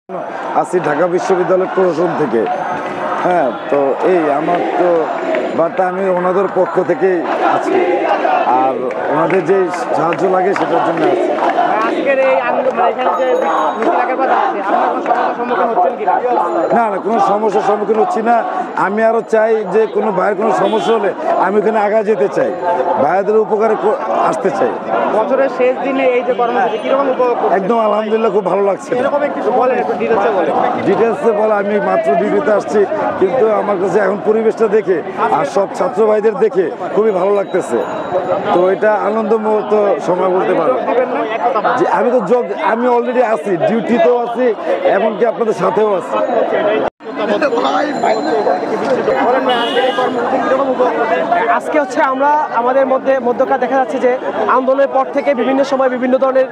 আসি ঢাকা বিশ্ববিদ্যালয় প্রশাসন থেকে। হ্যাঁ, তো এই আমার তো বার্তা আমি ওনাদের পক্ষ থেকেই আছি, আর ওনাদের যে সাহায্য লাগে সেটার জন্য আছি। না না, কোনো সমস্যার সম্মুখীন হচ্ছি না। আমি আরও চাই যে কোনো ভাইয়ের কোনো সমস্যা হলে আমি ওখানে আগায় যেতে চাই, ভাইয়াদের উপকারে আসতে চাই। বছরের শেষ দিনে এই যে কর্মসূচি কিরকম উপভোগ করছেন? একদম আলহামদুলিল্লাহ, খুব ভালো লাগছে। এরকম একটু বলেন, একটু ডিটেইলসে বলেন। ডিটেলসে বলে আমি মাত্র ডিউটিতে আসছি, কিন্তু আমার কাছে এখন পরিবেশটা দেখে আর সব ছাত্র ভাইদের দেখে খুবই ভালো লাগতেছে। তো এটা আনন্দ মুহূর্ত সময় বলতে পারবো। যে আমি অলরেডি আছি, ডিউটিতেও আছি, এমনকি আপনাদের সাথেও আছি। আজকে হচ্ছে আমরা আমাদের মধ্যকার দেখা যাচ্ছে যে আন্দোলনের পর থেকে বিভিন্ন সময় বিভিন্ন ধরনের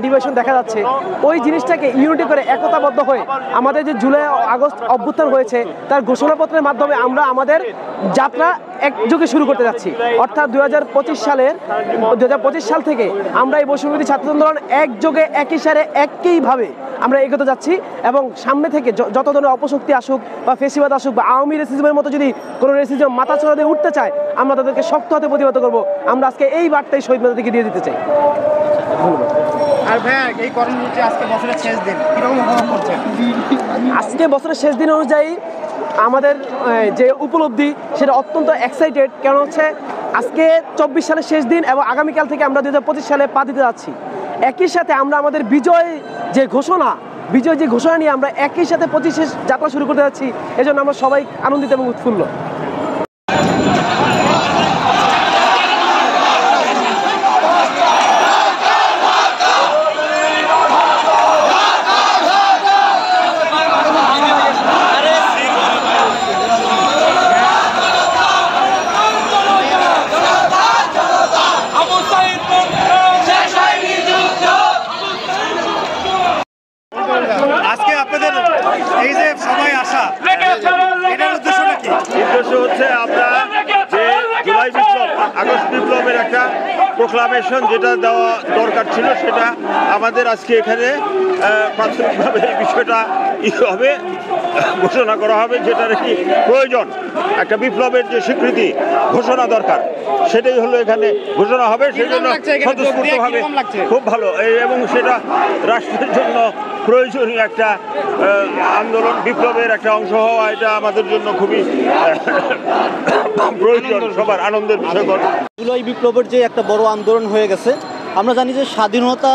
ডিভাইশন দেখা যাচ্ছে। ওই জিনিসটাকে ইউনিটি করে একতাবদ্ধ হয়ে আমাদের যে জুলাই আগস্ট অভ্যুত্থান হয়েছে তার ঘোষণাপত্রের মাধ্যমে আমরা আমাদের যাত্রা একযোগে শুরু করতে যাচ্ছি। অর্থাৎ 2025 সাল থেকে আমরা এই বৈষম্যবিরোধী ছাত্র আন্দোলন একযোগে একই সারে একইভাবে আমরা এগোতে যাচ্ছি, এবং সামনে থেকে যত ধরনের অপশক্তি আসুক বা ফেসিবাদ আসুক বা আওয়ামী রেসিজমের মতো যদি কোনো রেসিজম মাথা চড়া দিয়ে উঠতে চায়, আমরা তাদেরকে শক্ত হাতে প্রতিবাদ করবো। আমরা আজকে এই বার্তাই শহীদ মেধাকে দিয়ে দিতে চাই। আর ভাইয়া, এই কর্মসূচি আজকে বছরের শেষ দিন, কিরকম উপভোগ করছেন? আজকে বছরের শেষ দিন অনুযায়ী আমাদের যে উপলব্ধি সেটা অত্যন্ত এক্সাইটেড। কারণ হচ্ছে আজকে 24 সালের শেষ দিন এবং আগামীকাল থেকে আমরা 2025 সালে পা দিতে যাচ্ছি। একই সাথে আমরা আমাদের বিজয় যে ঘোষণা নিয়ে আমরা একই সাথে 25 যাত্রা শুরু করতে যাচ্ছি। এজন্য আমরা সবাই আনন্দিত এবং উৎফুল্ল। আজকে আপনাদের এই যে সবাই আসা, এটার উদ্দেশ্যটা কি? উদ্দেশ্য হচ্ছে আমরা যে জুলাই বিপ্লব, আগস্ট বিপ্লবের একটা প্রোক্লামেশন যেটা দেওয়া দরকার ছিল, সেটা আমাদের আজকে এখানে প্রাথমিকভাবে এই বিষয়টা হবে, ঘোষণা করা হবে, যেটার কি প্রয়োজন, একটা বিপ্লবের যে স্বীকৃতি ঘোষণা দরকার, সেটাই হলো এখানে ঘোষণা হবে। সেই জন্য স্বতঃস্ফূর্তভাবে খুব ভালো, এবং সেটা রাষ্ট্রের জন্য প্রয়োজনীয় একটা আন্দোলন, বিপ্লবের একটা অংশ হওয়া, এটা আমাদের জন্য খুবই প্রয়োজন, সবার আনন্দের বিষয়। জুলাই বিপ্লবের যে একটা বড় আন্দোলন হয়ে গেছে, আমরা জানি যে স্বাধীনতা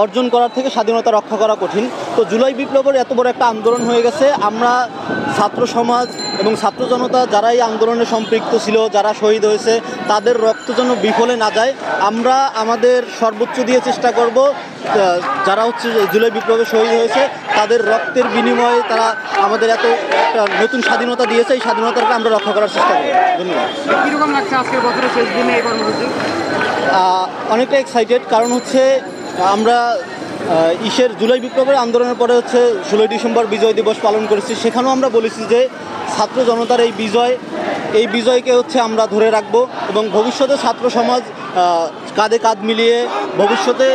অর্জন করার থেকে স্বাধীনতা রক্ষা করা কঠিন। তো জুলাই বিপ্লবের এত বড় একটা আন্দোলন হয়ে গেছে, আমরা ছাত্র সমাজ এবং ছাত্র জনতা যারা এই আন্দোলনে সম্পৃক্ত ছিল, যারা শহীদ হয়েছে, তাদের রক্ত যেন বিফলে না যায়, আমরা আমাদের সর্বোচ্চ দিয়ে চেষ্টা করব যারা হচ্ছে জুলাই বিপ্লবে শহীদ হয়েছে তাদের রক্তের বিনিময়ে তারা আমাদের এত একটা নতুন স্বাধীনতা দিয়েছে, এই স্বাধীনতাকে আমরা রক্ষা করার চেষ্টা করব। ধন্যবাদ। কিরকম লাগছে আজকের বছরের শেষ দিনে এই কর্মসূচি? অনেকটা এক্সাইটেড, কারণ হচ্ছে আমরা জুলাই বিপ্লবের আন্দোলনের পরে হচ্ছে 16 ডিসেম্বর বিজয় দিবস পালন করেছি। সেখানেও আমরা বলেছি যে ছাত্র জনতার এই বিজয়কে হচ্ছে আমরা ধরে রাখবো, এবং ভবিষ্যতে ছাত্র সমাজ কাঁধে কাঁধ মিলিয়ে ভবিষ্যতে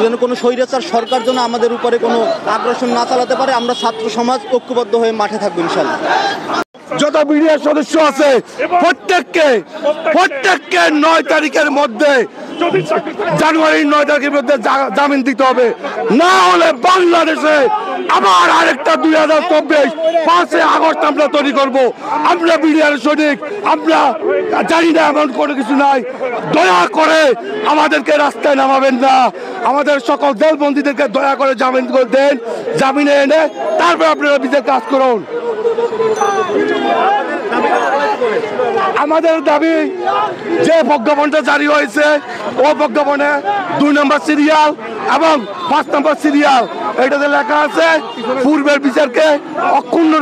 যেন কোনো স্বৈরাচার সরকার যেন আমাদের উপরে কোনো আগ্রাসন না চালাতে পারে, আমরা ছাত্র সমাজ ঐক্যবদ্ধ হয়ে মাঠে থাকবো ইনশাল্লাহ। যত বিডিআর সদস্য আছে প্রত্যেককে 9 তারিখের মধ্যে, জানুয়ারির 9 তারিখের মধ্যে জামিন দিতে হবে, না হলে বাংলাদেশে আবার আরেকটা 2024 5 আগস্ট আমরা তৈরি করব। আমরা বিডিআর সৈনিক, আমরা জানি না এমন কোনো কিছু নাই। দয়া করে আমাদেরকে রাস্তায় নামাবেন না, আমাদের সকল দেশবন্দীদেরকে দয়া করে জামিন দেন, জামিনে এনে তারপর আপনারা বিচার কাজ করুন। আমাদের দাবি যে প্রজ্ঞাপনটা জারি হয়েছে, ও প্রজ্ঞাপনে 2 নম্বর সিরিয়াল এবং 5 নম্বর সিরিয়াল এটাতে লেখা আছে পূর্বের বিচারকে অক্ষুণ্ণ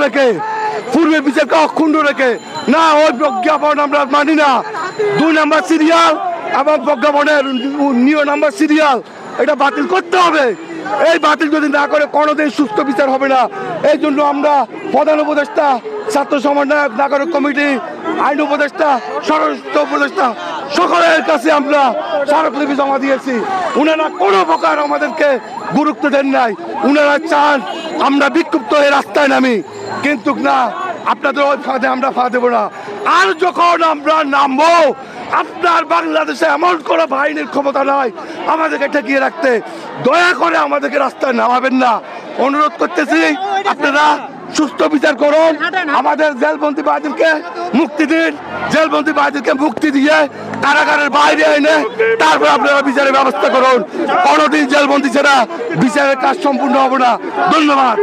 রেখে না, ওই প্রজ্ঞাপন আমরা মানি না। 2 নম্বর সিরিয়াল এবং প্রজ্ঞাপনের 9 নম্বর সিরিয়াল এটা বাতিল করতে হবে। এই বাতিল যদি না করে কোনোদিন সুস্থ বিচার হবে না। এই জন্য আমরা প্রধান উপদেষ্টা, ছাত্র সমন্বয়ক, নাগরিক কমিটি, আইন উপদেষ্টা, স্বরাষ্ট্র উপদেষ্টা সকলের কাছে আমরা স্মারকলিপি জমা দিয়েছি, উনারা কোনো প্রকার আমাদেরকে গুরুত্ব দেন নাই। উনারা চান আমরা বিক্ষুব্ধ হয়ে রাস্তায় নামি, কিন্তু না, আপনাদের ওই ফাঁদে আমরা ফা দেবো না। আর যখন আমরা নামবো, আপনার বাংলাদেশে এমন কোনো বাহিনীর ক্ষমতা নাই আমাদেরকে ঠেকিয়ে রাখতে। দয়া করে আমাদেরকে রাস্তায় নামাবেন না, অনুরোধ করতেছি। আপনারা সুস্থ বিচার করুন, আমাদের জেলবন্দি ভাইদেরকে মুক্তি দিন, জেলবন্দি ভাইদেরকে মুক্তি দিয়ে কারাগারের বাইরে এনে তারপর আপনারা বিচারের ব্যবস্থা করুন। কোনোদিন জেলবন্দি ছাড়া বিচারের কাজ সম্পূর্ণ হবে না। ধন্যবাদ।